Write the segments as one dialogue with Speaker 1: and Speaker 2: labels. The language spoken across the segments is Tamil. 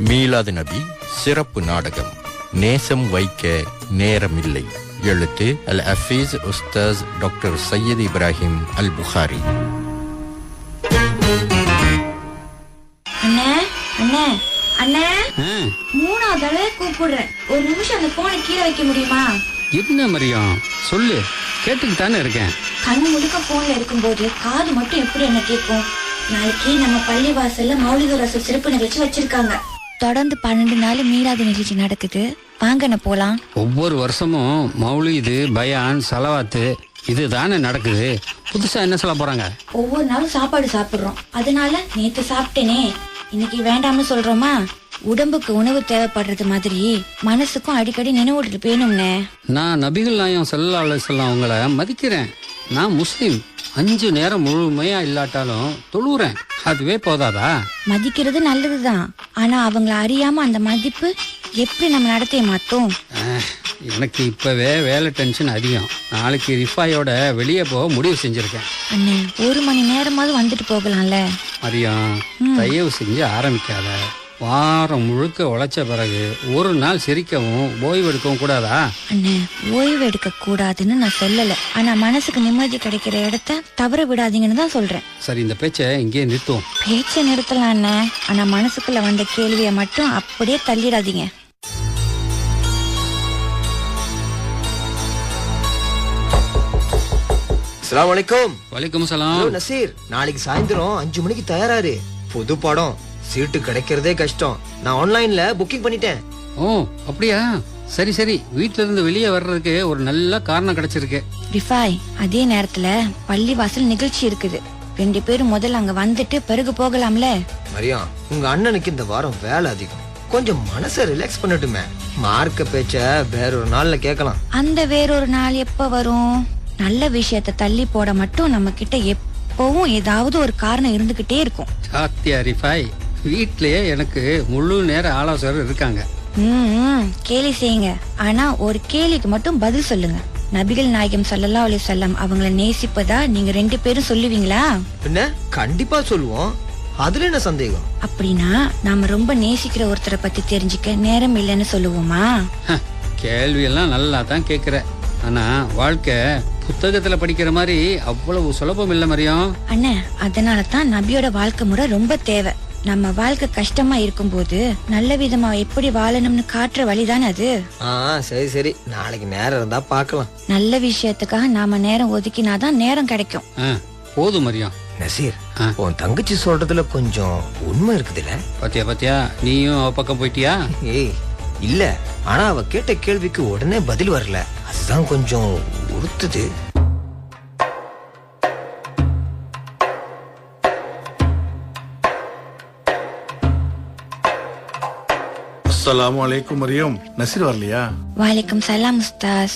Speaker 1: மீலாது நபி சிறப்பு நாடகம் நேசம் வைக்க நேரமில்லை. எழுத்து அல் ஹஃபீஸ் உஸ்தாஸ் டாக்டர் சையத் இப்ராஹிம் அல் புகாரி.
Speaker 2: அண்ணே அண்ணே அண்ணே, 3வது தடவை கூப்பிடுறேன். ஒரு நிமிஷம் அந்த போனை கீழே வைக்க முடியுமா?
Speaker 3: என்ன மரியம், சொல்லு, கேட்டுக்கு தானே இருக்கேன்.
Speaker 2: கண்ணு முழுக்க போன்ல இருக்கும்போது காது மட்டும் எப்படி என்ன கேட்கும்? நாளைக்கு நம்ம பள்ளி வாசல்ல மௌலிக ரசூல் சிறப்பு நிகழ்ச்சி வச்சிருக்காங்க. தொடர்ந்து 12 நாள் மீலாது நிகழ்ச்சி நடக்குது. வாங்கண்ண போலாம்.
Speaker 3: ஒவ்வொரு வருஷமும் மௌலிது, பயான், சலவாத்து இது தானே நடக்குது. புதுசா என்ன சொல்ல போறாங்க?
Speaker 2: ஒவ்வொரு நாளும் சாப்பாடு சாப்பிடுறோம். அதனால நேத்து சாப்பிட்டேனே இன்னைக்கு வேண்டாம்னு சொல்றோமா? உடம்புக்கு உணவு தேவைப்படுறது மாதிரி மனசுக்கும் அடிக்கடி நினைவுட்டு பேணும்னே.
Speaker 3: நான் நபிகள் நாயம் ஸல்லல்லாஹு அலைஹி வஸல்லம் அவங்கள மதிக்கிறேன். நான் முஸ்லீம். 5 நேரம் முழுமையா இல்லாட்டாலும் தொழுறேன். அதுவே போதாதா?
Speaker 2: மதிக்கிறது நல்லதுதான். ஆனா அவங்கள அறியாம அந்த மதிப்பு எப்படி நம்ம நடத்தைய மாத்தோம்?
Speaker 3: எனக்கு இப்பவே வேலை டென்ஷன் அதிகம். நாளைக்கு ரிஃபாயோட வெளியே போக முடிவு செஞ்சிருக்கேன்.
Speaker 2: அண்ணே, 1 மணி நேரமாவது வந்துட்டு போகலாம்ல.
Speaker 3: மரியம், தயவு செஞ்சு ஆரம்பிக்காத. வாரம் முழுக்க உழைச்ச பிறகு ஒரு நாள் சிரிக்கவும் ஓய்வெடுக்கவும் கூடாதா?
Speaker 2: அண்ணே, ஓய்வு எடுக்க கூடாதுன்னு நான் சொல்லல. ஆனா மனசுக்கு நிம்மதி கிடைக்கிற இடத்த தவற விடாதீங்கன்னு தான் சொல்றேன்.
Speaker 3: சரி, இந்த பேச்சை இங்கே நிறுத்துவோம்.
Speaker 2: பேச்சை நிறுத்தலாம் அண்ணே, ஆனா மனசுக்குள்ள வந்த கேள்வியை மட்டும் அப்படியே தள்ளிடாதீங்க.
Speaker 4: அஸ்ஸலாமு அலைக்கும்.
Speaker 3: வலைக்கும் சலாம்.
Speaker 4: நசீர், நாளைக்கு சாயந்தரம் 5 மணிக்கு தயாராரு. புது படம், சீட்டு கிடைக்கிறதே கஷ்டம். நான் ஆன்லைன்ல புக்கிங் பண்ணிட்டேன்.
Speaker 3: ஓ, அப்படியா? சரி சரி, வீட்ல இருந்து வெளியே வர்றதுக்கு ஒரு நல்ல காரணம் கிடைச்சிருக்கு.
Speaker 2: ரிஃபாய், அதே நேரத்துல பள்ளி வாசல் நிகழ்ச்சி இருக்குது. 2 பேரும் முதல்ல அங்க வந்துட்டு பிறகு போகலாம்ல.
Speaker 4: மரியாம், உங்க அண்ணனுக்கு இந்த வாரம் வேலை அதிகம். கொஞ்சம் மனசை ரிலாக்ஸ் பண்ணட்டுமே. மார்க்க பேச்ச வேறொரு நாள்ல கேட்கலாம்.
Speaker 2: அந்த வேறொரு நாள் எப்ப வரும்? நல்ல விஷயத்த தள்ளி போட மட்டும் நம்ம கிட்ட எப்பவும் ஏதாவது ஒரு காரணம் இருந்துகிட்டே இருக்கும்.
Speaker 3: சாத்தியா ரிஃபாய், வீட்லயே எனக்கு முழு நேர ஆலோசகர் இருக்காங்க.
Speaker 2: கேலி செய்யுங்க. ஆனா ஒரு கேலிக்கு மட்டும் பதில் சொல்லுங்க. நபிகள் நாயகம் ஸல்லல்லாஹு அலைஹி வஸல்லம் அவங்கள நேசிப்பதா நீங்க 2 பேரும் சொல்லுவீங்களா?
Speaker 4: என்ன, கண்டிப்பா சொல்லுவோம். அதுல என்ன சந்தேகம்?
Speaker 2: அப்படின்னா நாம ரொம்ப நேசிக்கிற ஒருத்தரை பத்தி தெரிஞ்சுக்க நேரம் இல்லைன்னு சொல்லுவோமா?
Speaker 3: கேள்வி எல்லாம் நல்லா தான் கேக்குற. ஆனா வாழ்க்கை புத்தகத்துல படிக்கிற மாதிரி அவ்வளவு சுலபம் இல்ல மரியம்.
Speaker 2: அண்ணே, அதனாலதான் நபியோட வாழ்க்கை முறை ரொம்ப தேவை. நம்ம வாழ்க்கை கஷ்டமா இருக்கும்போது நல்ல விதமா எப்படி வாழணும்னு காட்டுற வழிதானே அது.
Speaker 4: சரி சரி, நாளைக்கு நேரம் இருந்தா பாக்கலாம்.
Speaker 2: நல்ல விஷயத்துக்காக நாம நேரம் ஒதுக்கினாதான் நேரம் கிடைக்கும்.
Speaker 3: போதும் மரியம்.
Speaker 4: நசீர், உன் தங்கச்சி சொல்றதுல கொஞ்சம் உண்மை இருக்குதுல்ல?
Speaker 3: பாத்தியா பாத்தியா, நீயும் அவ பக்கம் போயிட்டியா?
Speaker 4: ஏய் இல்ல, ஆனா அவ கேட்ட கேள்விக்கு உடனே பதில் வரல. அதுதான் கொஞ்சம் உறுத்துது.
Speaker 5: அஸ்ஸலாமு அலைக்கும் மரியம். நசீர் வரலையா?
Speaker 2: வலைக்கும் சலாம் உஸ்தாஸ்.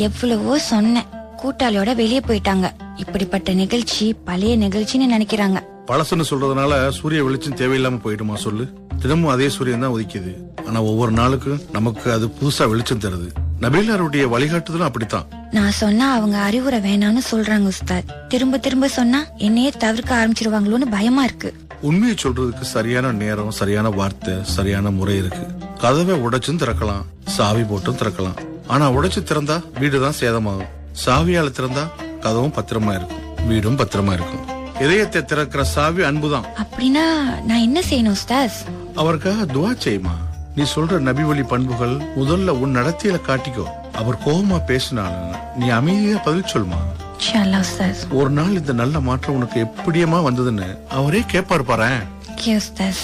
Speaker 2: எவ்வளவோ சொன்னேன், கூட்டாளியோட வெளியே போயிட்டாங்க. இப்படிப்பட்ட நிகழ்ச்சி பழைய நிகழ்ச்சின்னு நினைக்கிறாங்க.
Speaker 5: பழசுன்னு சொல்றதுனால சூரிய வெளிச்சம் தேவையில்லாம போயிடுமா சொல்லு? தினமும் அதே சூரியன் தான் உதிக்குது. ஆனா ஒவ்வொரு நாளுக்கும் நமக்கு அது புதுசா வெளிச்சம் தருது. நபிகளாருடைய வழிகாட்டுதலும் அப்படித்தான்.
Speaker 2: நான் சொன்னா அவங்க அறிவுரை வேணாம்னு சொல்றாங்க உஸ்தாத். திரும்ப திரும்ப சொன்னா என்னையே தவிர்க்க ஆரம்பிச்சிருவாங்களோன்னு பயமா இருக்கு.
Speaker 5: உண்மையை சொல்றதுக்கு சரியான நேரம், சரியான வார்த்தை, சரியான முறை இருக்கு. கதவை உடைச்சும் திறக்கலாம், சாவி போட்டும் திறக்கலாம். ஆனா உடைச்சு திறந்தா வீடுதான் சேதமாகும். சாவியால திறந்தா கதவும் பத்திரமா இருக்கும், வீடும் பத்திரமா இருக்கும். இதயத்தை திறக்கிற சாவி அன்புதான்.
Speaker 2: அப்படின்னா நான் என்ன செய்யணும் உஸ்தாஸ்?
Speaker 5: அவருக்காக துவா செய்யுமா. நீ சொல்ற நபி வழி பண்புகள் முதல்ல உன் நடத்தையில காட்டிக்கோ. அவர் கோபமா பேசினாலும் நீ அமைதியா பதில் சொல்லுமா.
Speaker 2: இன்ஷா அல்லாஹ் உஸ்தாஸ்.
Speaker 5: ஒரு நாள் இந்த நல்ல மாற்றம் உனக்கு எப்படியமா வந்ததுன்னு அவரே கேட்பாரு பாரேன்.
Speaker 2: ஓகே உஸ்தாஸ்.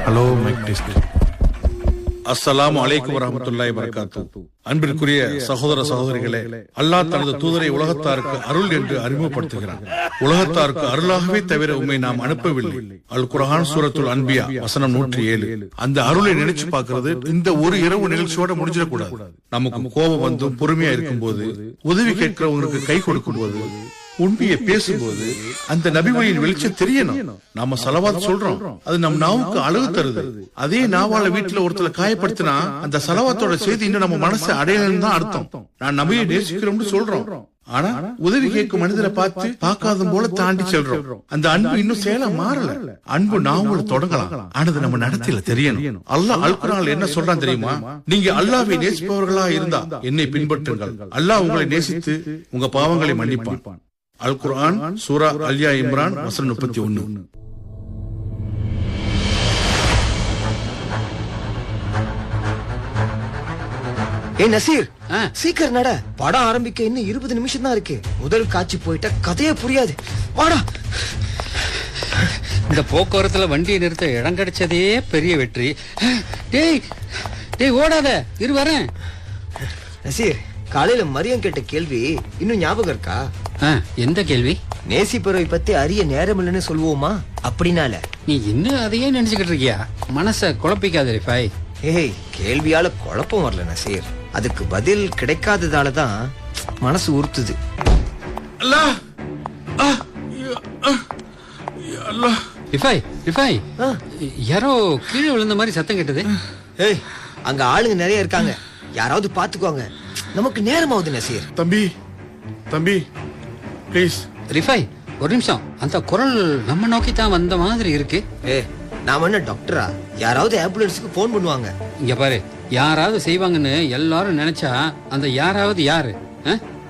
Speaker 5: Hello mic test. அஸ்ஸலாமு அலைக்கும் வரஹ்மத்துல்லாஹி வபரகாத்துஹு. அன்பிற்குரிய சகோதர சகோதரிகளே, அல்லாஹ் தனது தூதரை உலகத்தாருக்கு அருள் என்று அறிமுகப்படுத்துகிறான். உலகத்தாருக்கு அருளாகவே தவிர உம்மை நாம் அனுப்பவில்லை. அல் குர்ஆன் சூரத்துல் அன்பியா வசனம் 107. அந்த அருளை நினைச்சு பார்க்கிறது இந்த ஒரு இரவு நிகழ்ச்சியோட முடிஞ்சிடக்கூடாது. நமக்கு கோபம் வந்தும் பொறுமையா இருக்கும் போது, உதவி கேட்கிறவங்களுக்கு கை கொடுக்கும் போது, உண்மையை பேசும்போது அந்த நபி வழியின் வெளிச்சம் தெரியணும். நாம சலவாத் சொல்றோம், அது நம் நாவுக்கு அழகு தருது. அதே நாவால வீட்டுல ஒருத்தர காயப்படுத்தினா அந்த சலவாத்தோட செய்தி இன்னும் நம்ம மனசை அடையணும் தான் அர்த்தம். நான் நபியை நேசிக்கிறோம்னு சொல்றோம், ஆனா உதவி கேட்கும் மனிதரை பார்த்து பார்க்காத போல தாண்டி செல்றோம். அந்த அன்பு இன்னும் செயலா மாறல. அன்பு நாமளும் தொடங்கலாம், ஆனது நம்ம நடத்தில தெரியணும். அல்லாஹ் அல் குர்ஆன்ல என்ன சொல்றான் தெரியுமா? நீங்க அல்லாஹ்வை நேசிப்பவர்களா இருந்தா என்னை பின்பற்றுங்கள், அல்லாஹ் உங்களை நேசித்து உங்க பாவங்களை மன்னிப்பான். அல் குர்ஆன் சூரா அல் இம்ரான் வசனம் 31.
Speaker 4: ஏ நசீர், சீக்கிரம் நட. படம் ஆரம்பிக்க இன்னும் 20 நிமிஷம் தான் இருக்கு. முதல் காட்சி போயிட்டா கதையே புரியாது. வாடா.
Speaker 3: இந்த போக்குவரத்துல வண்டியை நிறுத்த இடம் கிடைச்சதே பெரிய வெற்றி. டேய் டேய் ஓடாத, இரு வரேன்.
Speaker 4: நசீர், காலையில மரியம் கேட்ட கேள்வி இன்னும் ஞாபகம் இருக்கா?
Speaker 3: எந்த கேள்வி?
Speaker 4: நேசிப்பறவை பத்தி அறிய நேரம் இல்லைன்னு சொல்லுவோமா? அப்படினால
Speaker 3: நீ இன்னும் அதையே நினைச்சுக்கிட்டு இருக்கியா? மனச குழப்பிக்காத ரிஃபாய்.
Speaker 4: ஏய், கேள்வியால குழப்பம் வரல நசீர், அதுக்கு பதில் கிடைக்காததாலதான் மனசு உறுத்துது.
Speaker 3: யாரோ கீழே விழுந்த மாதிரி சத்தம் கேட்டது.
Speaker 4: ஏய், அங்க ஆளுங்க நிறைய இருக்காங்க, யாராவது பாத்துக்கோங்க, நமக்கு நேரமாவது நசீர்.
Speaker 5: தம்பி தம்பி ப்ளீஸ்.
Speaker 3: ரிஃபாய் ஒரு நிமிஷம், அந்த குரல் நம்ம நோக்கி தான் வந்த மாதிரி இருக்கு.
Speaker 4: நாம என்ன டாக்டரா? யாராவது ஆம்புலன்ஸுக்கு போன் பண்ணுவாங்க.
Speaker 3: இங்க பாரு, யாராவது செய்வாங்கன்னு எல்லாரும் நினைச்சா அந்த யாராவது யாரு?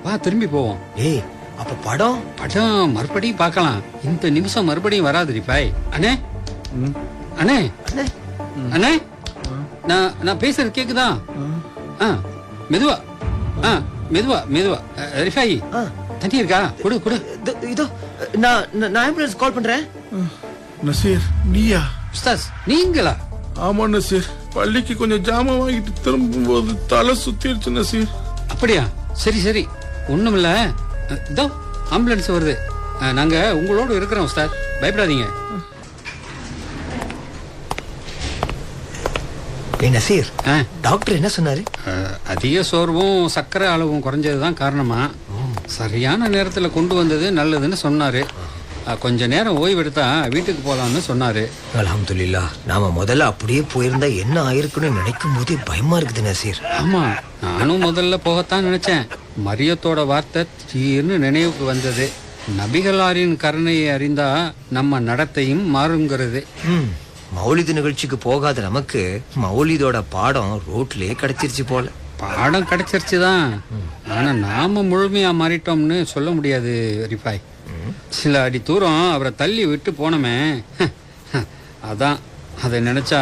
Speaker 3: வா திரும்பி போவோம்.
Speaker 4: ஏய், அப்ப படம்
Speaker 3: மறுபடியும் பார்க்கலாம். இந்த நிமிஷம் மறுபடியும் வராது ரிஃபாய். அண்ணே அண்ணே அண்ணே, நான் பேசுறது கேக்குதா? மெதுவா மெதுவா மெதுவா. ரிஃபாய் தண்ணி இருக்கா? குடு குடு.
Speaker 4: இதோ நான் ஆம்புலன்ஸ் கால் பண்றேன்.
Speaker 5: நசீர், நீயா?
Speaker 3: உஸ்தாஸ் நீங்களா?
Speaker 5: ஆமா நசீர், பள்ளிக்கு கொஞ்சம் ஜாமான் வாங்கிட்டு திரும்பும் போது தலை சுத்திருச்சு நசீர்.
Speaker 3: அப்படியா? சரி சரி, ஒண்ணுமில்ல. இதோ ஆம்புலன்ஸ் வருது, நாங்க உங்களோட இருக்கிறோம் உஸ்தாத், பயப்படாதீங்க.
Speaker 4: நசீர், டாக்டர் என்ன சொன்னாரு?
Speaker 3: அதிக சோர்வும் சர்க்கரை அளவும் குறைஞ்சதுதான் காரணமா. சரியான நேரத்துல கொண்டு வந்தது நல்லதுன்னு சொன்னாரு. கொஞ்ச நேரம் ஓய்வெடுத்தா வீட்டுக்கு போலாம்னு சொன்னாரு.
Speaker 4: அல்ஹம்துலில்லாஹ். நாம முதல்ல அப்படியே போயிருந்தா என்ன ஆயிருக்குன்னு நினைக்கும் போதே பயமா இருக்குது நசீர்.
Speaker 3: ஆமா, நானும் முதல்ல போகத்தான் நினைச்சேன். மரியத்தோட வார்த்தை தீர்னு நினைவுக்கு வந்தது. நபிகளாரின் கருணையை அறிந்தா நம்ம நடத்தையும் மாறுங்கிறது.
Speaker 4: மௌலிது நிகழ்ச்சிக்கு போகாத நமக்கு மௌலிதோட பாடம் ரோட்லயே கிடைச்சிருச்சு போல.
Speaker 3: பாடம் கிடைச்சிருச்சுதான், ஆனா நாம முழுமையா மாறிட்டோம்னு சொல்ல முடியாது ரிஃபாய். சில அடி தூரம் அவரை தள்ளி விட்டு போனோமே, அதான் அதை நினைச்சா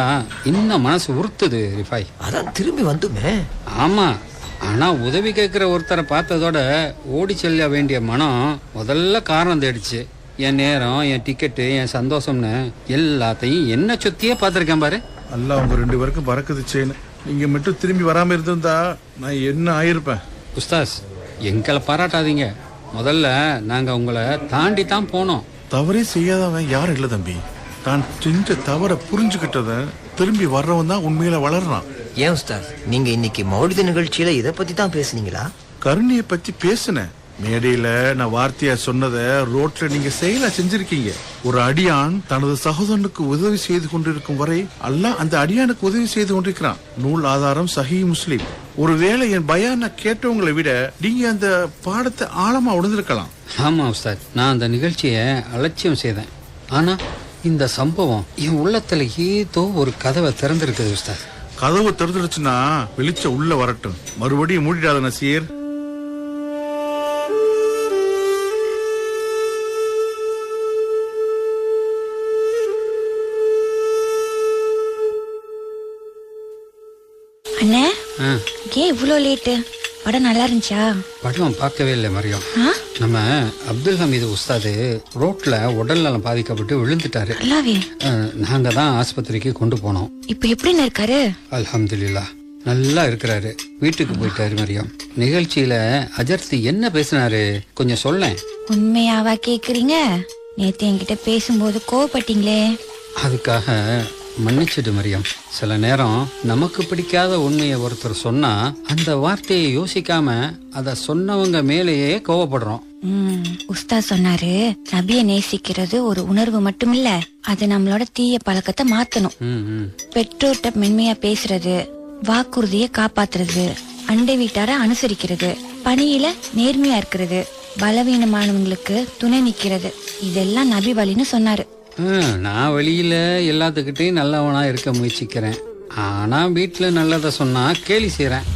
Speaker 3: இன்னும் மனசு உறுத்துது ரிஃபாய்.
Speaker 4: அதான் திரும்பி வந்துமே.
Speaker 3: ஆமா, ஆனா உதவி கேட்கிற ஒருத்தரை பார்த்ததோட ஓடி செல்ல வேண்டிய மனம் முதல்ல காரணம் தேடிச்சு. என் நேரம், என் டிக்கெட்டு, என் சந்தோஷம்னு எல்லாத்தையும் என்ன சுத்தியே பார்த்திருக்கேன் பாரு.
Speaker 5: அல்லாஹ் உங்க 2 பேருக்கும் பறக்குது செய்யணும். நீங்க மட்டும் திரும்பி வராம இருந்திருந்தா நான் என்ன ஆயிருப்பேன்.
Speaker 3: உஸ்தாஸ், எங்களை பாராட்டாதீங்க. முதல்ல நாங்க உங்களை தாண்டி தான் போனோம்.
Speaker 5: தவறே செய்யாதவன் யாரும் இல்ல தம்பி. தான் செஞ்ச தவற புரிஞ்சுக்கிட்டத திரும்பி வர்றவன் தான் உண்மையில வளர்றான்.
Speaker 4: ஏன் உஸ்தாத், நீங்க இன்னைக்கு மௌலிது நிகழ்ச்சியில இதை பத்தி தான் பேசுனீங்களா?
Speaker 5: கருணையை பத்தி பேசினேன். மேடையில நான் வார்த்தையா சொன்னத ரோட்ல நீங்க செயலா செஞ்சிருக்கீங்க. ஒரு அடியான் தனது சகோதரனுக்கு உதவி செய்து கொண்டிருக்கும் வரை அல்லாஹ் அந்த அடியானுக்கு உதவி செய்து கொண்டிருக்கிறான். நூல் ஆதாரம் சஹீஹ் முஸ்லிம். ஒருவேளை என் பயான கேட்டவங்களை விட நீங்க அந்த பாடத்தை ஆழமா உணர்ந்திருக்கலாம்.
Speaker 3: ஆமா உஸ்தாத், நான் அந்த நிகழ்ச்சியை அலட்சியம் செய்தேன். ஆனா இந்த சம்பவம் என் உள்ளத்துல ஏதோ ஒரு கதவை திறந்திருக்குது உஸ்தாத்.
Speaker 5: கதவு திறந்துடுச்சுன்னா வெளிச்சம் உள்ள வரட்டும். மறுபடியும் மூடிடாத நசீர்.
Speaker 2: அண்ணே, ஏன் இவ்வளோ லேட்டு? படம் நல்லா இருந்துச்சா?
Speaker 3: படம் பார்க்கவே இல்லை மரியம். நம்ம அப்துல் ஹமீது உஸ்தாது ரோட்ல உடல் நலம் பாதிக்கப்பட்டு விழுந்துட்டாரு. நாங்க தான் ஆஸ்பத்திரிக்கு கொண்டு போனோம்.
Speaker 2: இப்ப எப்படி இருக்காரு?
Speaker 3: அல்ஹம்துலில்லாஹ், நல்லா இருக்கிறாரு. வீட்டுக்கு போயிட்டாரு மரியம். நிகழ்ச்சியில அஜர்த்தி என்ன பேசினாரு கொஞ்சம் சொல்லேன்.
Speaker 2: உண்மையாவா கேக்குறீங்க? நேத்து என்கிட்ட பேசும்போது கோவப்பட்டீங்களே,
Speaker 3: அதுக்காக மன்னிச்சிடு மரியம். சில நேரம் நமக்கு பிடிக்காத உண்மையை ஒருத்தர் சொன்னா அந்த வார்த்தையை யோசிக்காம அத சொன்னவங்க மேலேயே கோவப்படுறோம்.
Speaker 2: உஸ்தா சொன்னாரு, நபிய நேசிக்கிறது ஒரு உணர்வு மட்டுமில்ல, அது நம்மளோட தீய பழக்கத்தை மாத்தணும். பெற்றோர்கிட்ட மென்மையா பேசுறது, வாக்குறுதியை காப்பாத்துறது, அண்டை வீட்டார அனுசரிக்கிறது, பணியில நேர்மையா இருக்கிறது, பலவீனமானவங்களுக்கு துணை நிக்கிறது, இதெல்லாம் நபி வழின்னு சொன்னாரு.
Speaker 3: நான் வெளியில எல்லாத்துக்கிட்டையும் நல்லவனா இருக்க முயற்சிக்கிறேன். ஆனா வீட்டுல நல்லதை சொன்னா கேலி செய்யறேன்.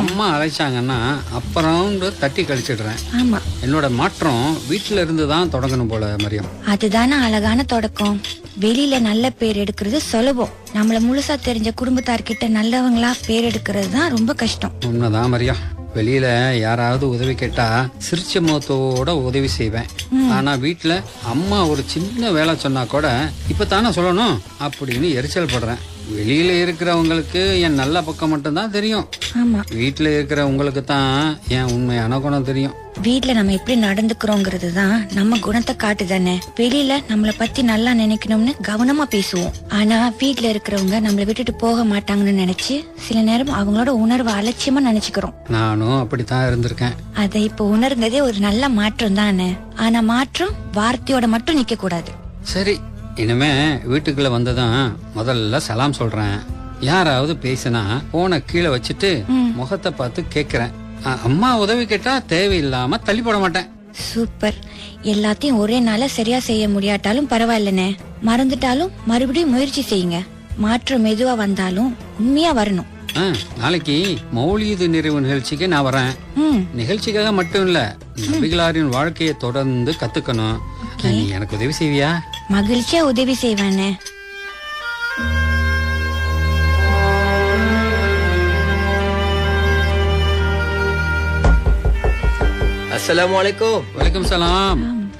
Speaker 3: அம்மா அழைச்சாங்கன்னா அப்புறம் தட்டி கழிச்சிடுறேன்.
Speaker 2: ஆமா,
Speaker 3: என்னோட மாற்றம் வீட்டுல இருந்து தான் தொடங்கணும் போல மரியம்.
Speaker 2: அதுதானே அழகான தொடக்கம். வெளியில நல்ல பேர் எடுக்கிறது சுலபம், நம்மள முழுசா தெரிஞ்ச குடும்பத்தார்கிட்ட நல்லவங்களா பேர் எடுக்கிறது தான் ரொம்ப கஷ்டம்.
Speaker 3: உண்மைதான் மரியம். வெளியில யாராவது உதவி கேட்டா சிரிச்ச முகத்தோட உதவி செய்வேன். ஆனா வீட்டுல அம்மா ஒரு சின்ன வேலை சொன்னா கூட இப்பதானே சொல்லணும் அப்படின்னு எரிச்சல் படுறேன். வெளியில இருக்கிறவங்களுக்கு என் நல்ல பக்கம் மட்டும்தான் தெரியும்.
Speaker 2: ஆமா,
Speaker 3: வீட்டுல இருக்கிற உங்களுக்கு தான் என் உண்மையான குணம் தெரியும்.
Speaker 2: வீட்டுல நம்ம எப்படி நடந்துக்கிறோங்கிறது தான் நம்ம குணத்தை காட்டுதானே. வெளியில நம்மள பத்தி நல்லா நினைக்கணும்னு கவனமா பேசுவோம். ஆனா வீட்டுல இருக்கிறவங்க நம்மள விட்டுட்டு போக மாட்டாங்கன்னு நினைச்சு சில நேரம் அவங்களோட உணர்வை அலட்சியமா நினைச்சுக்கிறோம்.
Speaker 3: நானும் அப்படித்தான் இருந்திருக்கேன்.
Speaker 2: அதை இப்ப உணர்ந்ததே ஒரு நல்ல மாற்றம் தானே. ஆனா மாற்றம் வார்த்தையோட மட்டும் நிக்க கூடாது.
Speaker 3: சரி, இனிமே வீட்டுக்குள்ள வந்ததும் முதல்ல சலாம் சொல்றேன். யாராவது பேசினா போனை கீழே வச்சுட்டு முகத்தை பார்த்து கேக்குறேன். அம்மா உதவி கேட்டா தேவையில்லாம தள்ளி போட மாட்டேன்.
Speaker 2: சூப்பர். எல்லாத்தையும் ஒரே நாள சரியா செய்ய முடியாட்டாலும் பரவாயில்லனே, மறந்துட்டாலும் மறுபடியும் முயற்சி செய்யுங்க. மாற்றம் மெதுவா வந்தாலும் உண்மையா வரணும்.
Speaker 3: நாளைக்கு மௌலிது நிறைவு நிகழ்ச்சிக்கு நான் வரேன். நிகழ்ச்சிக்காக மட்டும் இல்ல, நபிகளாரின் வாழ்க்கையை தொடர்ந்து கத்துக்கணும். நீ எனக்கு உதவி செய்வியா?
Speaker 2: மகிழ்ச்சியா உதவி செய்வானே.
Speaker 4: அஸ்ஸலாமு அலைக்கும்.
Speaker 3: வலைக்கும் சலாம்.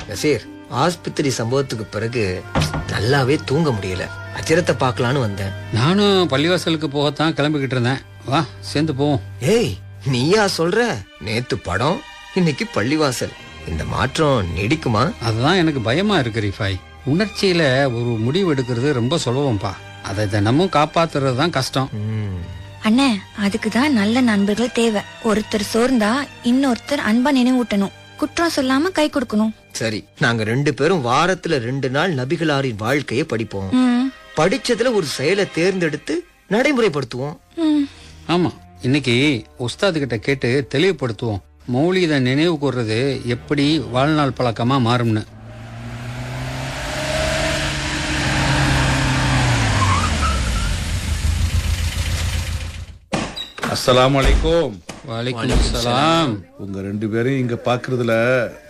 Speaker 4: நசீர், ஆஸ்பத்திரி சம்பவத்துக்கு பிறகு நல்லாவே தூங்க முடியல. அஜரத்தை பார்க்கலான்னு வந்தேன்.
Speaker 3: நானும் பள்ளிவாசலுக்கு போகத்தான் கிளம்பிக்கிட்டு இருந்தேன். வா சேர்ந்து போவோம்.
Speaker 4: ஏய், நீயா சொல்ற? நேத்து படம், இன்னைக்கு பள்ளிவாசல். இந்த மாற்றம் நீடிக்குமா?
Speaker 3: அதுதான் எனக்கு பயமா இருக்கு ரிஃபாய். உணர்ச்சியில ஒரு முடிவு எடுக்கிறது ரொம்ப சுலபம்பா. அதை தினமும் காப்பாத்துறது தான் கஷ்டம்.
Speaker 2: அண்ணே, அதுக்குதான் நல்ல நண்பர்கள் தேவை. ஒருத்தர் சோர்ந்தா இன்னொருத்தர் அன்பா நினைவூட்டணும். குற்றம் சொல்லாம கை கொடுக்கணும்.
Speaker 4: சரி, நாங்க 2 பேரும் வாரத்துல 2 நாள் நபிகளாரின் வாழ்க்கையை படிப்போம். படிச்சதுல ஒரு செயலை தேர்ந்தெடுத்து நடைமுறைப்படுத்துவோம்.
Speaker 3: ஆமா, இன்னைக்கு உஸ்தாது கிட்ட கேட்டு தெளிவுபடுத்துவோம். மௌலித நினைவு கூர்றது எப்படி வாழ்நாள் பழக்கமா மாறும்னு.
Speaker 5: அஸ்ஸலாமு அலைக்கும்.
Speaker 3: வலைக்கும் சலாம்.
Speaker 5: உங்க 2 பேரையும் இங்க பாக்குறதுல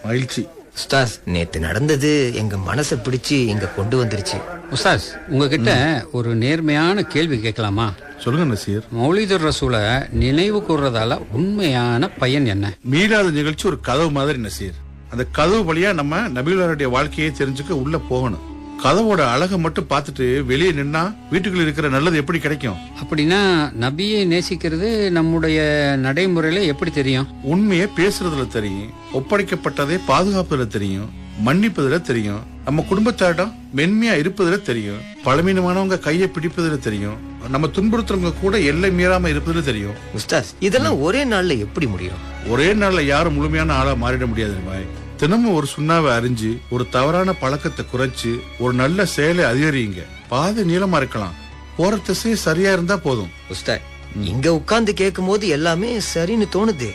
Speaker 5: மகிழ்ச்சி.
Speaker 4: உஸ்தாஸ், நேத்து நடந்தது எங்க மனசை பிடிச்சு இங்க கொண்டு வந்துருச்சு.
Speaker 3: உஸ்தாஸ், உங்ககிட்ட ஒரு நேர்மையான கேள்வி கேட்கலாமா?
Speaker 5: சொல்லுங்க நசீர்.
Speaker 3: மௌலிதுர் ரசூல நினைவு கூர்றதால உண்மையான பயன் என்ன?
Speaker 5: மீளாத நிகழ்ச்சி ஒரு கதவு மாதிரி நசீர். அந்த கதவு வழியா நம்ம நபிகளாருடைய வாழ்க்கையை தெரிஞ்சுக்க உள்ள போகணும். கதவோட அழகை மட்டும் பார்த்துட்டு வெளியே நின்னா வீட்டுக்குள்ள இருக்கிற நல்லது எப்படி கிடைக்கும்?
Speaker 3: அப்படின்னா நபியை நேசிக்கிறது நம்முடைய நடைமுறையில எப்படி தெரியும்?
Speaker 5: உண்மையை பேசுறதுல தெரியும், ஒப்படைக்கப்பட்டதை பாதுகாப்பதுல தெரியும், மன்னிப்பதுல தெரியும், நம்ம குடும்பத்தாரிடம் மென்மையா இருப்பதுல தெரியும், பழமீனமானவங்க கையை பிடிப்பதுல தெரியும், நம்ம துன்புறுத்துறவங்க கூட எல்லை மீறாம இருப்பதுல தெரியும்.
Speaker 4: உஸ்தாஸ், இதெல்லாம் ஒரே நாள்ல எப்படி முடியும்?
Speaker 5: ஒரே நாள்ல யாரும் முழுமையான ஆளா மாறிட முடியாது பாய். தினமும் ஒரு சுண்ணாவை அறிஞ்சு, ஒரு தவறான பழக்கத்தை குறைச்சு, ஒரு நல்ல செயலை அதிகரிங்க. பாதை நீளமா இருக்கலாம், போற திசை சரியா இருந்தா போதும்.
Speaker 4: உஸ்தாத், இங்க உட்கார்ந்து கேட்கும் போது எல்லாமே சரின்னு தோணுது.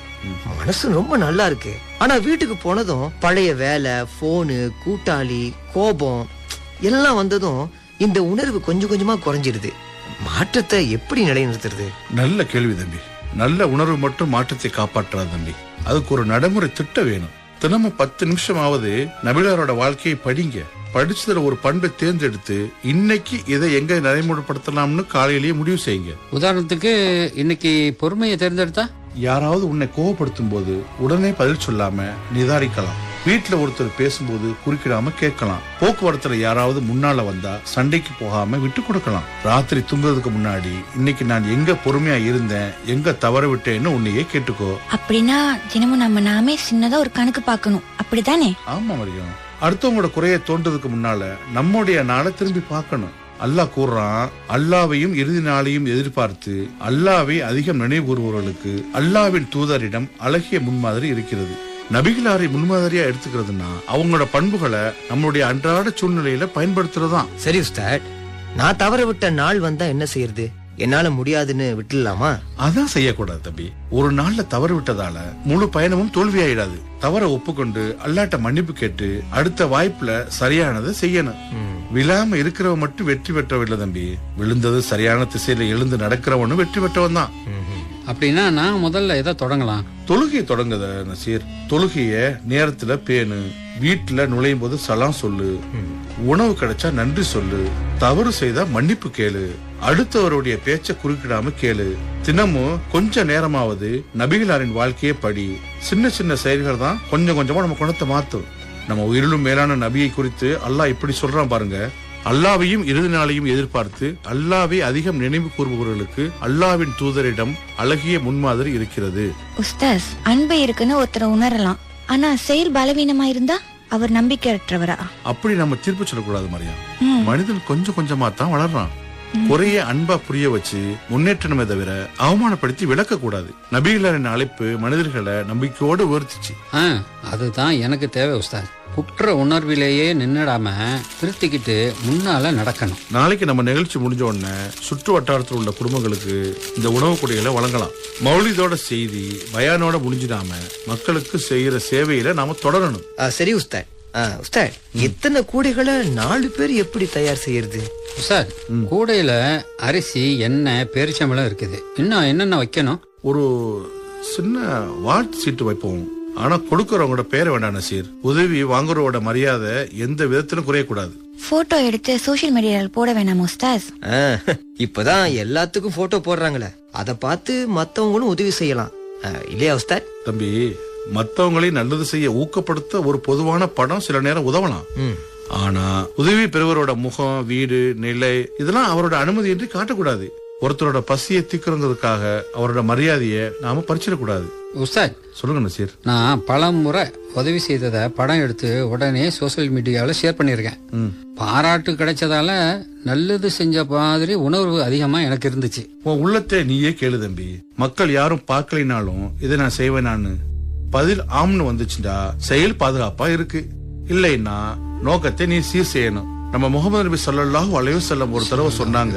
Speaker 4: மனசு ரொம்ப நல்லா இருக்கு. ஆனா வீட்டுக்கு போனதும் பழைய வேலை, போனு, கூட்டாளி, கோபம் எல்லாம் வந்ததும் இந்த உணர்வு கொஞ்சம் கொஞ்சமா குறைஞ்சிருது. மாற்றத்தை எப்படி நிலைநிறுத்துறது?
Speaker 5: நல்ல கேள்வி தம்பி. நல்ல உணர்வு மட்டும் மாற்றத்தை காப்பாற்றாது தம்பி. அதுக்கு ஒரு நடைமுறை திட்டம் வேணும். தினமும் 10 நிமிஷமாவது நபிகளாரோட வாழ்க்கையை படிங்க. படிச்சதுல ஒரு பண்பை தேர்ந்தெடுத்து இன்னைக்கு இதை எங்க நடைமுறைப்படுத்தலாம்னு காலையிலேயே முடிவு செய்யுங்க.
Speaker 3: உதாரணத்துக்கு இன்னைக்கு பொறுமையை தேர்ந்தெடுத்தா,
Speaker 5: யாராவது உன்னை கோவப்படுத்தும் போது உடனே பதில் சொல்லாம நிதானிக்கலாம். வீட்டுல ஒருத்தர் பேசும்போது குறுக்கிடாம கேட்கலாம். போக்குவரத்துல யாராவது முன்னால வந்தா சண்டைக்கு போகாம விட்டு கொடுக்கலாம். ராத்திரி தூங்குறதுக்கு முன்னாடி இன்னைக்கு நான் எங்க பொறுமையா இருந்தேன், எங்க தவற விட்டேன்னு உன்னையே கேட்டுக்கோ.
Speaker 2: அப்படின்னா தினமும் நம்ம நாமே சின்னதா ஒரு கணக்கு பார்க்கணும், அப்படித்தானே?
Speaker 5: ஆமா மரியம். அடுத்தவங்களோட குறைய தோன்றதுக்கு முன்னால நம்முடைய நாளை திரும்பி பார்க்கணும். அல்லாஹ் கூறுறான், அல்லாவையும் இறுதி நாளையும் எதிர்பார்த்து அல்லாவை அதிகம் நினைவு கூறுபவர்களுக்கு அல்லாவின் தூதரிடம் அழகிய முன்மாதிரி இருக்கிறது. நபிகளாரை முன்மாதிரியா எடுத்துக்கிறதுனா அவங்களோட பண்புகளை நம்மளுடைய அன்றாட சூழ்நிலையில பயன்படுத்துறதுதான்.
Speaker 4: சரி உஸ்தாத், நான் தவற விட்ட நாள் வந்தா என்ன செய்யறது? என்னால முடியாதுன்னு விட்டுலாமா?
Speaker 5: அதான் செய்யக்கூடாது தம்பி. ஒரு நாள்ல தவறு விட்டதால முழு பயணமும் தோல்வியாயிடாது. தவற ஒப்புக்கொண்டு அல்லாட்ட மன்னிப்பு கேட்டு அடுத்த வாய்ப்புல சரியானதை செய்யணும். விழாம இருக்கிறவன் மட்டும் வெற்றி பெற்றவன் இல்ல தம்பி. விழுந்தது சரியான திசையில எழுந்து நடக்கிறவனும் வெற்றி பெற்றவன் தான்.
Speaker 3: அப்படின்னா நான் முதல்ல எதை தொடங்கலாம்?
Speaker 5: தொழுகையை தொடங்குத நசீர். தொழுகைய நேரத்துல பேணு. வீட்டுல நுழையும் போது சலாம் சொல்லு. உணவு கிடைச்சா நன்றி சொல்லு. தவறு செய்தா மன்னிப்பு கேளு. அடுத்தவருடைய பேச்ச குறுக்கிடாம கேளு. தினமும் கொஞ்ச நேரமாவது நபிகளாரின் வாழ்க்கையை படி. சின்ன சின்ன செயல்கள் தான் கொஞ்சம் கொஞ்சமா நம்ம குணத்தை மாத்தும். நம்ம உயிரிலும் மேலான நபியை குறித்து அல்லாஹ் இப்படி சொல்றான் பாருங்க. அல்லாவையும் இறுதி நாளையும் எதிர்பார்த்து அல்லாவை அதிகம் நினைவு கூறுபவர்களுக்கு அல்லாவின் தூதரிடம் அழகிய முன்மாதிரி இருக்கிறது.
Speaker 2: உஸ்தாஸ், அன்பு இருக்குன்னு ஒருத்தரை உணரலாம், ஆனா செயல் பலவீனமா இருந்தா அவர் நம்பிக்கையற்றவரா?
Speaker 5: அப்படி நம்ம தீர்ப்பு சொல்லக்கூடாது மரியா. மனிதன் கொஞ்சம் கொஞ்சமா தான் வளர்றான். குறைய அன்பா புரிய வச்சு முன்னேற்றமே தவிர அவமானப்படுத்தி விளக்க கூடாது. நபிகளின் அழைப்பு மனிதர்களை நம்பிக்கையோடு உயர்த்துச்சு.
Speaker 3: அதுதான் எனக்கு தேவை உஸ்தாத். குற்ற உணர்விலேயே நின்னுடாம திருத்திக்கிட்டு முன்னால நடக்கணும்.
Speaker 5: நாளைக்கு நம்ம நிகழ்ச்சி முடிஞ்ச உடனே சுற்று வட்டாரத்தில் உள்ள குடும்பங்களுக்கு இந்த உணவு கொடைகளை வழங்கலாம். மௌலிதோட செய்தி பயானோட முடிஞ்சிடாம மக்களுக்கு செய்யற சேவையில நாம தொடரணும்.
Speaker 4: சரி உஸ்தாத். உஸ்தாத், எத்தனை கூடைகளை 4 பேர் எப்படி தயார் செய்யறது?
Speaker 3: உஸ்தாத், கூடையில அரிசி, எண்ணெய், பேரிச்சம்பழம் இருக்குது. இன்னும் என்னென்ன வைக்கணும்?
Speaker 5: ஒரு சின்ன வாழ்த்து சீட்டு வைப்போம். ஆனா கொடுக்கறவங்களோட பேரை வேண்டாம் நசீர். உதவி வாங்குறவோட மரியாதை எந்த விதத்திலும் குறையக்கூடாது.
Speaker 2: போட்டோ எடுத்து சோசியல் மீடியால போட வேணாம் உஸ்தாஸ்?
Speaker 4: இப்பதான் எல்லாத்துக்கும் போட்டோ போடுறாங்களே, அத பார்த்து மத்தவங்களும் உதவி செய்யலாம் இல்லையா உஸ்தாத்?
Speaker 5: தம்பி, மத்தவங்களை நல்லது செய்ய ஊக்கப்படுத்த ஒரு பொதுவான படம் சில நேரம் உதவலாம். ஆனா உதவி பெறுவரோட முகம், வீடு, நிலை இதெல்லாம் அவரோட அனுமதியின்றி காட்டக்கூடாது. ஒருத்தரோட பசியை தீக்கிறதுக்காக அவரோட மரியாதையை நாம பறிச்சிடக்கூடாது.
Speaker 3: உஸ்தாத்,
Speaker 5: சொல்லுங்க நசீர்.
Speaker 3: நான் பல முறை உதவி செய்ததை படம் எடுத்து உடனே சோசியல் மீடியால ஷேர் பண்ணிருக்கேன். பாராட்டு கிடைச்சதால நல்லது செஞ்ச மாதிரி உணர்வு அதிகமா எனக்கு இருந்துச்சு.
Speaker 5: உன் உள்ளத்தை நீயே கேளு தம்பி. மக்கள் யாரும் பார்க்கலினாலும் இதை நான் செய்வேனான்னு பதில் ஆம்னு வந்துச்சுடா செயல் பாதுகாப்பா இருக்கு. இல்லைன்னா நோக்கத்தை நீ சீர் செய்யணும். நம்ம முகமது நபி ஸல்லல்லாஹு அலைஹி வஸல்லம் ஒரு தடவை சொன்னாங்க,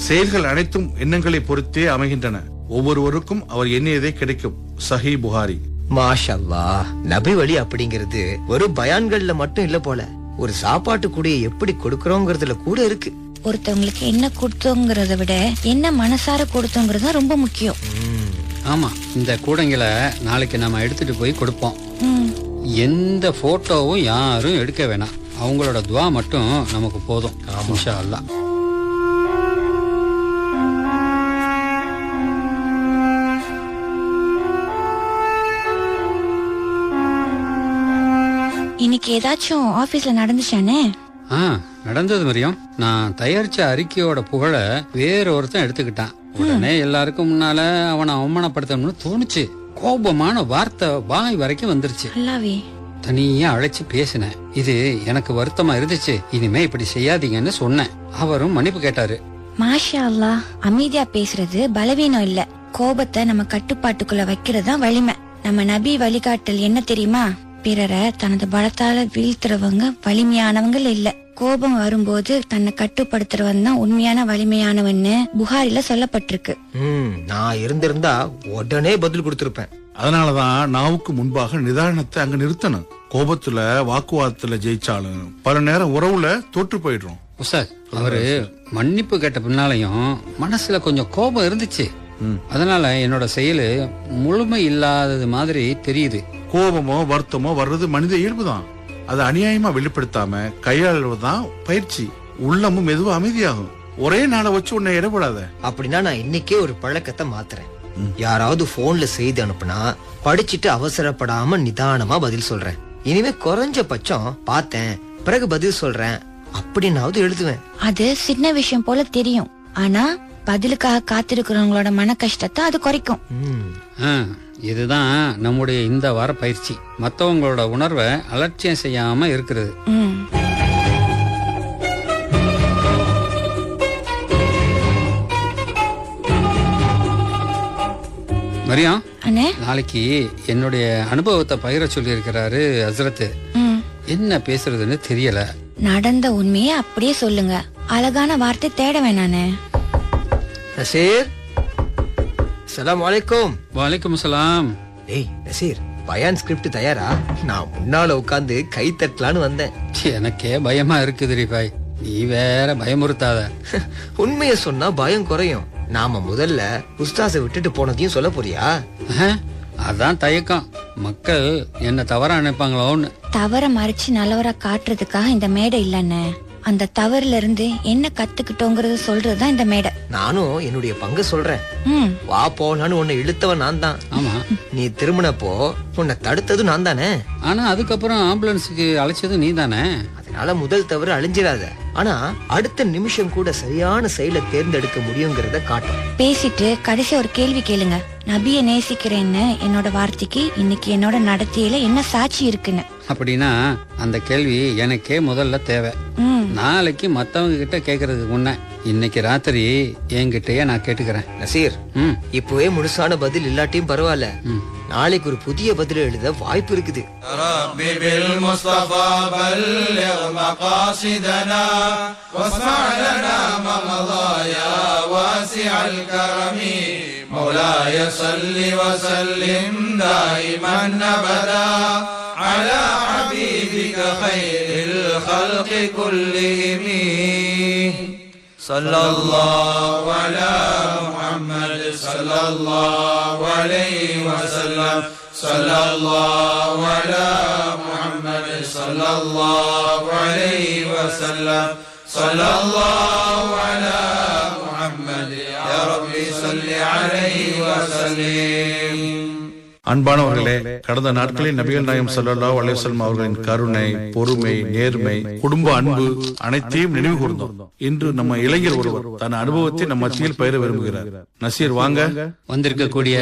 Speaker 5: செயல்கள் அனைத்தும் எண்ணங்களை பொறுத்தே அமைகின்றன. ஒவ்வொருவருக்கும் அவர் எண்ணியதே கிடைக்கும். சஹீஹ் புகாரி.
Speaker 4: மாஷா அல்லாஹ். நபி வழி அப்படிங்கிறது ஒரு பயான்கள்ல மட்டும் இல்ல போல, ஒரு சாப்பாட்டு கூடையை எப்படி கொடுக்கறோங்கிறதுல கூட இருக்கு.
Speaker 2: ஒருத்தவங்களுக்கு என்ன கொடுத்தோங்கிறத விட என்ன மனசார கொடுத்தோங்கிறது ரொம்ப முக்கியம்.
Speaker 3: ஆமா, இந்த கூடைங்களை நாளைக்கு நம்ம எடுத்துட்டு போய் கொடுப்போம். எந்த போட்டோவும் யாரும் எடுக்க வேணாம். அவங்களோட துவா மட்டும் நமக்கு போதும். இன்ஷா அல்லாஹ்.
Speaker 2: இன்னைக்கு ஏதாச்சும் ஆபீஸ்ல நடந்துச்சானே?
Speaker 3: நடந்தது மரியம். நான் தயாரிச்ச அறிக்கையோட புகழ வேற ஒருத்தன் எடுத்துக்கிட்டான். உடனே எல்லாருக்கும் முன்னால அவனை அவமானப்படுத்தணும்னு தோணுச்சு. கோபமான வார்த்தை வாய் வரைக்கும் வந்துருச்சு.
Speaker 2: அல்லாவே.
Speaker 3: தனியா அழைச்சு பேசினேன். இது எனக்கு வருத்தமா இருந்துச்சு. இனிமே இப்படி செய்யாதீங்கன்னு சொன்னேன். அவரும் மன்னிப்பு கேட்டாரு.
Speaker 2: மாஷா அல்லாஹ். அமைதியா பேசுறது பலவீனம் இல்ல, கோபத்தை நம்ம கட்டுப்பாட்டுக்குள்ள வைக்கிறதுதான் வலிமை. நம்ம நபி வழிகாட்டல் என்ன தெரியுமா? பிறரை தனது பலத்தால வீழ்த்துறவங்க வலிமையானவங்க இல்ல, கோபம் வரும்போது தன்னை கட்டுப்படுத்துறவன் தான் உண்மையான வலிமையானவன்னு புகாரில சொல்லப்பட்டிருக்கு.
Speaker 4: நான் இருந்திருந்தா உடனே பதில் கொடுத்திருப்பேன்.
Speaker 5: அதனாலதான் நாவுக்கு முன்பாக நிதானத்தை அங்க நிறுத்தணும். கோபத்துல வாக்குவாதத்துல ஜெயிச்சாலும் பல நேரம் உறவுல தோற்று போயிடுறோம்.
Speaker 3: உஸ்தாத், அவரு மன்னிப்பு கேட்ட பின்னாலையும் மனசுல கொஞ்சம் கோபம் இருந்துச்சு. அதனால என்னோட செயலு முழுமை இல்லாதது மாதிரி தெரியுது.
Speaker 5: கோபமோ வருத்தமோ வர்றது மனித இயல்புதான். அதை அநியாயமா வெளிப்படுத்தாம கையாளுவதுதான் பயிற்சி. உள்ளமும் மெதுவா அமைதியாகும். ஒரே நாளை வச்சு உன்னை இடப்படாத.
Speaker 4: அப்படின்னா நான் இன்னைக்கே ஒரு பழக்கத்தை மாத்துறேன். யாராவது போன்ல செய்தி அனுப்புனா படிச்சுட்டு அவசரப்படாம நிதானமா பதில் சொல்றேன். இனிமே குறைஞ்சபட்சம் பார்த்தேன் பிறகு பதில் சொல்றேன் அப்படின்னாவது எழுதுவேன்.
Speaker 2: அது சின்ன விஷயம் போல தெரியும், ஆனா பதிலுக்காக காத்திருக்கிறவங்களோட மன கஷ்டத்தை அது குறைக்கும்.
Speaker 3: இதுதான் நம்முடைய இந்த வார பயிற்சி. மத்தவங்களோட உணர்வை அலட்சியம் செய்யாம இருக்கிறது. மரியா, நாளைக்கு என்னுடைய அனுபவத்தை பகிர சொல்லி இருக்கிறாரு ஹஸ்ரத். என்ன பேசுறதுன்னு தெரியல.
Speaker 2: நடந்த உண்மையை அப்படியே சொல்லுங்க, அழகான வார்த்தை தேட வேணானே.
Speaker 4: நசீர், அஸ்ஸலாமு அலைக்கும்.
Speaker 3: வலைக்கும் சலாம்.
Speaker 4: ஏய் நசீர், பயான் ஸ்கிரிப்ட் தயாரா? நான் முன்னால உட்கார்ந்து கை தட்டலான்னு வந்தேன்.
Speaker 3: எனக்கே பயமா இருக்குது ரிஃபாய், நீ வேற பயமுறுத்தாத.
Speaker 4: உண்மையை சொன்னா பயம் குறையும். நாம முதல்ல உஸ்தாஸை விட்டுட்டு போனதையும் சொல்ல போறியா?
Speaker 3: அதான் தயக்கம், மக்கள் என்ன தவறா நினைப்பாங்களோன்னு.
Speaker 2: தவற மறைச்சு நல்லவரா காட்டுறதுக்காக இந்த மேடை இல்லன்னு, அந்த தவறுல இருந்து என்ன கத்துக்கிட்டோங்கறது சொல்றதுதான் இந்த மேடை.
Speaker 4: நானும் என்னுடைய பங்கு சொல்றேன். வா போலான்னு உன்னை இழுத்தவன் நான் தான்.
Speaker 3: ஆமா,
Speaker 4: நீ திரும்பினப்போ உன்னை தடுத்ததும் நான் தானே.
Speaker 3: ஆனா அதுக்கப்புறம் ஆம்புலன்ஸுக்கு அழைச்சதும் நீ தானே.
Speaker 4: அதனால முதல் தவறு அழிஞ்சிடாத. ஆனா அடுத்த நிமிஷம் கூட சரியான செயலை தேர்ந்தெடுக்க முடியுங்கிறத காட்டும்.
Speaker 2: பேசிட்டு கடைசி ஒரு கேள்வி கேளுங்க. நபியை நேசிக்கிறேன்னு என்னோட வார்த்தைக்கு இன்னைக்கு என்னோட நடத்தையில என்ன சாட்சி இருக்குன்னு.
Speaker 3: அப்படின்னா அந்த கேள்வி எனக்கே முதல்ல தேவை. நாளைக்கு மத்தவங்க கிட்ட கேக்குறதுக்கு முன்ன இன்னைக்கு ராத்திரி என்கிட்டயே நான் கேட்டுக்கிறேன்.
Speaker 4: நசீர், இப்பவே முழுசான பதில் இல்லாட்டியும் பரவாயில்ல, நாளைக்கு ஒரு புதிய பதில் எழுத வாய்ப்பு இருக்குது.
Speaker 6: مولاي صل وسلم دائما ابدا على حبيبك خير الخلق كلهم صلى الله على محمد صلى الله عليه وسلم صلى الله على محمد صلى الله عليه وسلم صلى الله على محمد يا ربي صل عليه وسلم.
Speaker 5: அன்பானவர்களே, கடந்த நாட்களில் நபிகள் நாயகம் ஸல்லல்லாஹு அலைஹி வஸல்லம் அவர்களின் கருணை, பொறுமை, நேர்மை, குடும்ப அன்பு அனைத்தையும் நினைவு கூர்ந்தோம். இன்று நம்ம இளைஞர் ஒருவர் தன் அனுபவத்தை நம்ம மத்தியில் பகிர விரும்புகிறார். நசீர், வாங்க.
Speaker 3: வந்திருக்கக்கூடிய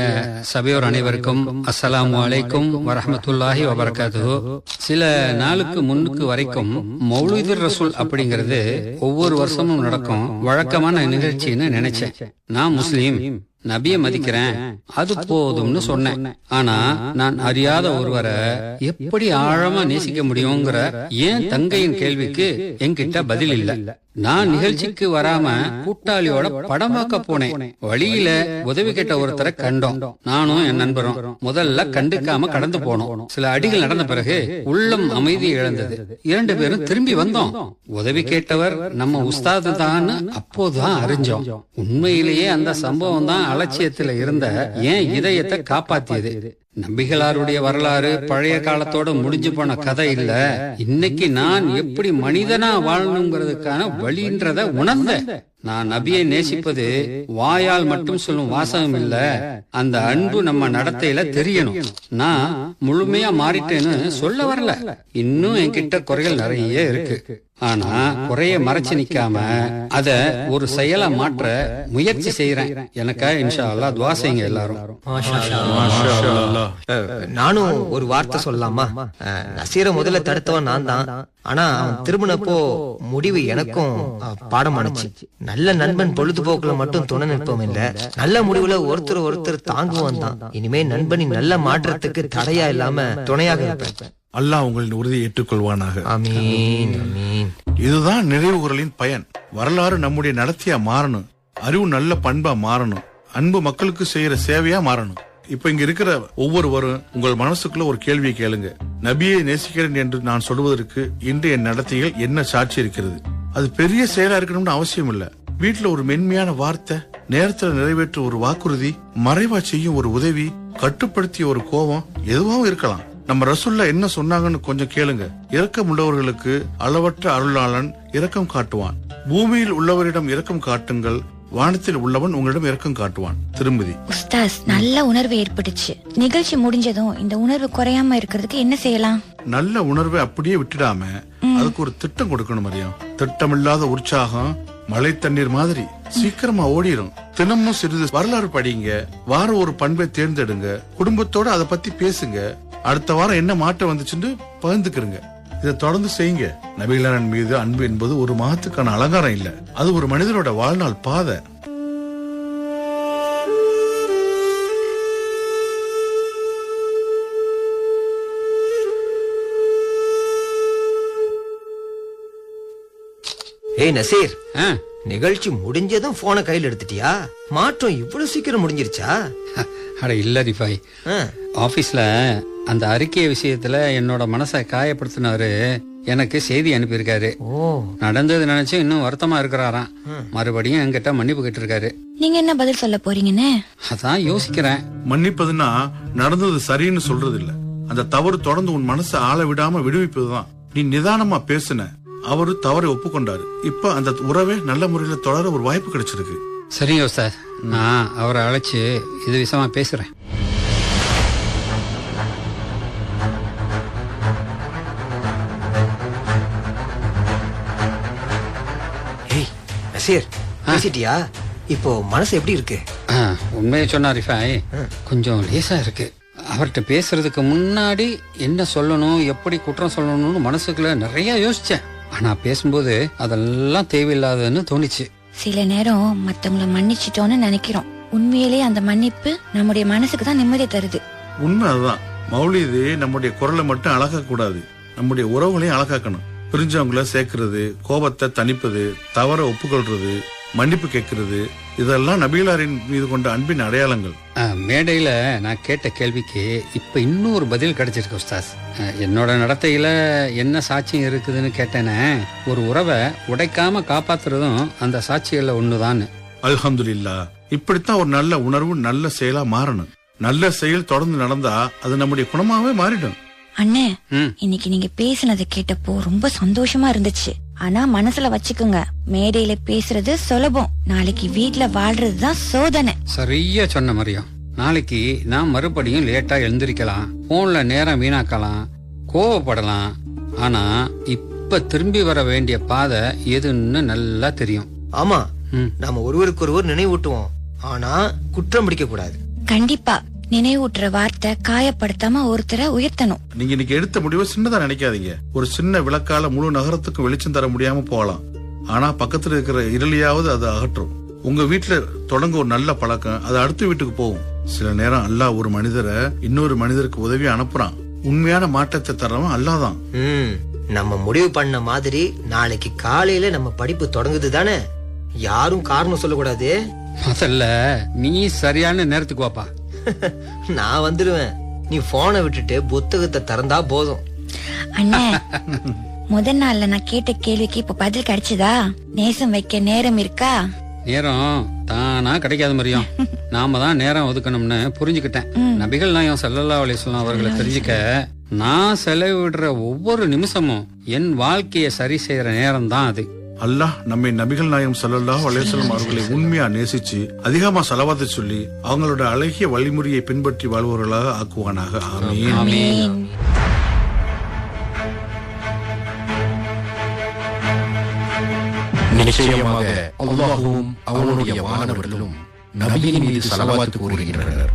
Speaker 3: சபையோர் அனைவருக்கும் அஸ்ஸலாமு அலைக்கும் வரஹ்மத்துல்லாஹி வபரகாத்துஹு. சில நாளுக்கு முன்னுக்கு வரைக்கும் மௌலிதுர் ரசூல் அப்படிங்கிறது ஒவ்வொரு வருஷமும் நடக்கும் வழக்கமான நிகழ்ச்சின்னு நினைச்சேன். நான் முஸ்லீம், நபியை மதிக்கிறேன், அது போதும்னு சொன்னேன். ஆனா நான் அறியாத ஒருவரை எப்படி ஆழமா நேசிக்க முடியுங்கிற ஏன் தங்கையின் கேள்விக்கு என்கிட்ட பதில் இல்ல. நான் நிகழ்ச்சிக்கு வராம கூட்டாளியோட படம் பார்க்க போனேன். வழியில உதவி கேட்ட ஒருத்தரை கண்டோம். நானும் என் நண்பரும் முதல்ல கண்டுக்காம கடந்து போனோம். சில அடிகள் நடந்த பிறகு உள்ளம் அமைதி இழந்தது. 2 பேரும் திரும்பி வந்தோம். உதவி கேட்டவர் நம்ம உஸ்தாது தான் அப்போதுதான் அறிஞ்சோம். உண்மையிலேயே அந்த சம்பவம் தான் அலட்சியத்துல இருந்த ஏன் இதயத்தை காப்பாத்தியது. நபிகளாருடைய வரலாறு பழைய காலத்தோட முடிஞ்சு போன கதை இல்ல. இன்னைக்கு நான் எப்படி மனிதனா வாழணுங்கிறதுக்கான வழின்றத உணர்ந்தேன். நான் நபியை நேசிப்பது வாயால் மட்டும் சொல்லும் வாசகம் இல்ல, அந்த அன்பு நம்ம நடத்தையில தெரியணும். நான் முழுமையா மாறிட்டேன்னு சொல்ல வரல, இன்னும் என்கிட்ட குறைகள் நிறைய இருக்கு. ஆனா குறைய மறைச்சு நிக்காம அத ஒரு செயலா மாற்ற முயற்சி செய்யறேன். எனக்கா இன்ஷா அல்லாஹ் துஆ செய்யுங்க எல்லாரும்.
Speaker 4: நானும் ஒரு வார்த்தை சொல்லலாமா? நசீரை முதல்ல தடுத்தவன் நான் தான். ஆனா அவன் திரும்பினப்போ முடிவு எனக்கும் பாடம் அனுச்சு. நல்ல நண்பன் பொழுதுபோக்குல மட்டும் துணை நிற்பவன் இல்ல, நல்ல முடிவுல ஒருத்தர் தாங்குவான் தான். இனிமே நண்பனின் நல்ல மாற்றத்துக்கு தடையா இல்லாம துணையாக இருப்பேன்.
Speaker 5: அல்லாஹ் உங்களின் உறுதியை ஏற்றுக்கொள்வானாக.
Speaker 4: ஆமீன், ஆமீன்.
Speaker 5: இதுதான் நிறைவு குரலின் பயன். வரலாறு நம்முடைய நடத்தியா மாறணும், அறிவு நல்ல பண்பா மாறணும், அன்பு மக்களுக்கு செய்யற சேவையா மாறணும். இப்ப இங்க இருக்கிற ஒவ்வொருவரும் உங்கள் மனசுக்குள்ள ஒரு கேள்வியை கேளுங்க. நபியை நேசிக்கிறேன் என்று நான் சொல்வதற்கு இன்று என் நடத்தையில் என்ன சாட்சி இருக்கிறது? அது பெரிய செயலா இருக்கணும்னு அவசியம் இல்ல. வீட்டுல ஒரு மென்மையான வார்த்தை, நேரத்துல நிறைவேற்ற ஒரு வாக்குறுதி, மறைவா செய்யும் ஒரு உதவி, கட்டுப்படுத்திய ஒரு கோபம், எதுவாகவும் இருக்கலாம். நம்ம ரசூல்லா என்ன சொன்னாங்கன்னு கொஞ்சம் கேளுங்க. இரக்கம் உள்ளவர்களுக்கு அளவற்ற அருளாளன் இரக்கம் காட்டுவான். பூமியில் உள்ளவரிடம் இரக்கம் காட்டுங்கள், வானத்தில் உள்ளவன் உங்களிடம் இரக்கம் காட்டுவான். திருமதி.
Speaker 2: உஸ்தாஸ், நல்ல உணர்வு ஏற்பட்டுச்சு. நிகழ்ச்சி முடிஞ்சதும் இந்த உணர்வு குறையாம இருக்கிறதுக்கு என்ன செய்யலாம்?
Speaker 5: நல்ல உணர்வை அப்படியே விட்டுடாம அதுக்கு ஒரு திட்டம் கொடுக்கணும். மரியம், திட்டமில்லாத உற்சாகம் மழை தண்ணீர் மாதிரி சீக்கிரமா ஓடிரும். தினமும் சிறிது வரலாறு படிங்க, வாரம் ஒரு பண்பை தேர்ந்தெடுங்க, குடும்பத்தோட அதை பத்தி பேசுங்க, அடுத்த வாரம் என்ன மாற்றம் வந்துச்சுன்னு பகிர்ந்துக்கிறங்க. இதை தொடர்ந்து செய்யுங்க. நபிகளாரின் மீது அன்பு என்பது ஒரு மகத்துக்கான அலங்காரம் இல்ல, அது ஒரு மனிதனோட வாழ்நாள் பாதை.
Speaker 4: ஏய் நசீர், நிகழ்ச்சி முடிஞ்சதும் போனை கையில் எடுத்துட்டியா? மாற்றம் இவ்வளவு சீக்கிரம் முடிஞ்சிருச்சா?
Speaker 3: அட இல்ல ரிஃபாய்,
Speaker 4: ஆ,
Speaker 3: ஆபீஸ்ல அந்த அறிக்கை விஷயத்துல என்னோட மனசை காயப்படுத்தினவரு எனக்கு செய்தி அனுப்பியிருக்காரு.
Speaker 4: ஓ,
Speaker 3: நடந்தது நினைச்சு இன்னும் வருத்தமா இருக்கிறாராம். மறுபடியும் என்கிட்ட மன்னிப்பு கேட்டிருக்காரு.
Speaker 2: நீங்க என்ன பதில் சொல்ல போறீங்கன்னு?
Speaker 3: அதான் யோசிக்கிறேன்.
Speaker 5: மன்னிப்பதுன்னா நடந்தது சரின்னு சொல்றது இல்ல, அந்த தவறு தொடர்ந்து உன் மனசை ஆள விடாம விடுவிப்பதுதான். நீ நிதானமா பேசுன, அவரு தவறை ஒப்புக்கொண்டாரு. இப்ப அந்த உறவே நல்ல முறையில தொடர ஒரு வாய்ப்பு கிடைச்சிருக்கு.
Speaker 3: சரிங்க சார், நான் அவரை அழைச்சு இது விஷயமா பேசுறேன்.
Speaker 4: ஏய் நசீர், பேசிட்டியா? இப்போ மனசு எப்படி இருக்கு?
Speaker 3: உண்மையை சொன்னா ரிஃபாய், கொஞ்சம் லேசா இருக்கு. அவர்கிட்ட பேசுறதுக்கு முன்னாடி என்ன சொல்லணும், எப்படி குற்றம் சொல்லணும்னு மனசுக்குள்ள நிறைய யோசிச்சேன். ஆனா பேசும்போது அதெல்லாம் தேவையில்லாதன்னு தோணுச்சு.
Speaker 2: சில நேரம் மத்தவங்கள மன்னிச்சிட்டோம்னு நினைக்கிறோம். உண்மையிலேயே அந்த மன்னிப்பு நம்முடைய மனசுக்கு தான் நிம்மதி தருது.
Speaker 5: உண்மை அதுதான். மௌலிது நம்முடைய குரலை மட்டும் அழகாக்க கூடாது, நம்முடைய உறவுகளையும் அழகாக்கணும். பிரிஞ்சவங்கள சேர்க்கிறது, கோபத்தை தணிப்பது, தவற ஒப்புக்கொள்றது, மன்னிப்பு கேட்கறது, இதெல்லாம் நபிகளாரின் மீது கொண்ட அன்பின் அடையாளங்கள்.
Speaker 3: மேடையில நான் கேட்ட கேள்விக்கு இப்ப இன்னொரு பதில் கிடைச்சிருக்கு உஸ்தாஸ். என்னோட நடத்தையில என்ன சாட்சியம் இருக்குதுன்னு கேட்டேனே, ஒரு உறவை உடைக்காம காப்பாத்துறதும் அந்த சாட்சிகள்ல ஒண்ணுதான்.
Speaker 5: அல்ஹம்துலில்லாஹ். இப்படித்தான் ஒரு நல்ல உணர்வு நல்ல செயலா மாறணும். நல்ல செயல் தொடர்ந்து நடந்தா அது நம்முடைய குணமாவே மாறிடும்.
Speaker 2: அண்ணே, இன்னைக்கு நீங்க பேசினதை கேட்டப்போ ரொம்ப சந்தோஷமா இருந்துச்சு. ஆனா மனசுல வச்சுக்குங்க, மேடையில பேசுறது சுலபம், நாளைக்கு வீட்டுல வாழ்றதுதான் சோதனை.
Speaker 3: சரியா சொன்ன மரியம். நாளைக்கு நான் மறுபடியும் லேட்டா எழுந்திருக்கலாம், போன்ல நேரம் வீணாக்கலாம், கோவப்படலாம். ஆனா இப்ப திரும்பி வர வேண்டிய பாதை எதுன்னு நல்லா தெரியும்.
Speaker 4: ஆமா, நாம ஒருவருக்கு ஒருவர் நினைவூட்டுவோம், ஆனா குற்றம் பிடிக்க கூடாது.
Speaker 2: கண்டிப்பா நினைவூட்டுற வார்த்தை காயப்படுத்தாம ஒருத்தரை உயர்த்தணும்.
Speaker 5: நீங்க இன்னைக்கு எடுத்த முடிவை சின்னதா நினைக்காதீங்க. ஒரு சின்ன விளக்கால முழு நகரத்துக்கும் வெளிச்சம் தர முடியாம போகலாம், ஆனா பக்கத்துல இருக்கிற இருளியாவது அது அகற்றும். உங்க வீட்டுல தொடங்க ஒரு நல்ல பழக்கம் அது அடுத்த வீட்டுக்கு போகும். சில நேரம் அல்லாஹ் ஒரு மனிதரை இன்னொரு மனிதருக்கு உதவி அனுப்புறான். உண்மையான மாற்றத்தை தரவன் அல்லாதான்.
Speaker 4: நம்ம முடிவு பண்ண மாதிரி நாளைக்கு காலையில நம்ம படிப்பு தொடங்குது தானே, யாரும் காரணம் சொல்லக்கூடாது.
Speaker 3: முதல்ல நீ சரியான நேரத்துக்கு வாப்பா.
Speaker 4: நான் வந்துடுவேன், நீ போனை விட்டுட்டு புத்தகத்தை திறந்தா போதும்.
Speaker 2: அண்ணே, முதல் நாள்ல நான் கேட்ட கேள்விக்கு இப்ப பதில் கிடைச்சதா? நேசம் வைக்க நேரம் இருக்கா?
Speaker 3: நேரம் தானா கிடைக்காத மாதிரியும் நாம தான் நேரம் ஒதுக்கணும்னு புரிஞ்சுக்கிட்டேன். நபிகள் நாயகம் ஸல்லல்லாஹு அலைஹி வஸல்லம் அவர்களை தெரிஞ்சுக்க நான் செலவிடுற ஒவ்வொரு நிமிஷமும் என் வாழ்க்கையை சரி செய்யற நேரம் தான் அது.
Speaker 5: அல்லாஹ் நம்மை நபிகள் நாயகம் ஸல்லல்லாஹு அலைஹி வஸல்லம் அவர்களை உண்மையா நேசிச்சு அதிகமா ஸலவாத்தை சொல்லி அவங்களோட அழகிய வழிமுறையை பின்பற்றி வாழ்பவர்களாக ஆக்குவானாக. ஆமீன்.
Speaker 2: ஆமீன்.
Speaker 1: நிச்சயமாக அல்லாஹ்வும் அவனுடைய வானவர்களும் நபியின் மீது ஸலவாத் கூறுகின்றனர்.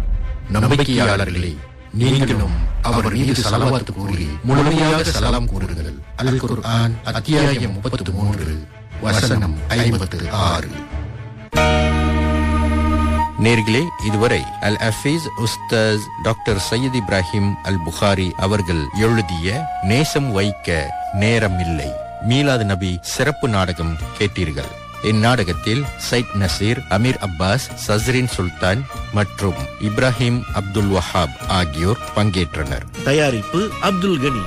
Speaker 1: நம்பிக்கையாளர்களே, நீங்களும் அவர் மீது ஸலவாத் கூறி முழுமையாக சலாம் கூறுங்கள். அல் குர்ஆன் அத்தியாயம் 33 வசனம் 56. நேர்களே, இதுவரை அல் ஹஃபீஸ் உஸ்தாஸ் டாக்டர் சையத் இப்ராஹிம் அல் புகாரி அவர்கள் எழுதிய நேசம் வைக்க நேரமில்லை மீலாது நபி சிறப்பு நாடகம் கேட்டீர்கள். இந்நாடகத்தில் சைட் நசீர், அமீர் அப்பாஸ், சஸ்ரின் சுல்தான் மற்றும் இப்ராஹிம் அப்துல் வஹாப் ஆகியோர் பங்கேற்றனர்.
Speaker 7: தயாரிப்பு அப்துல் கனி.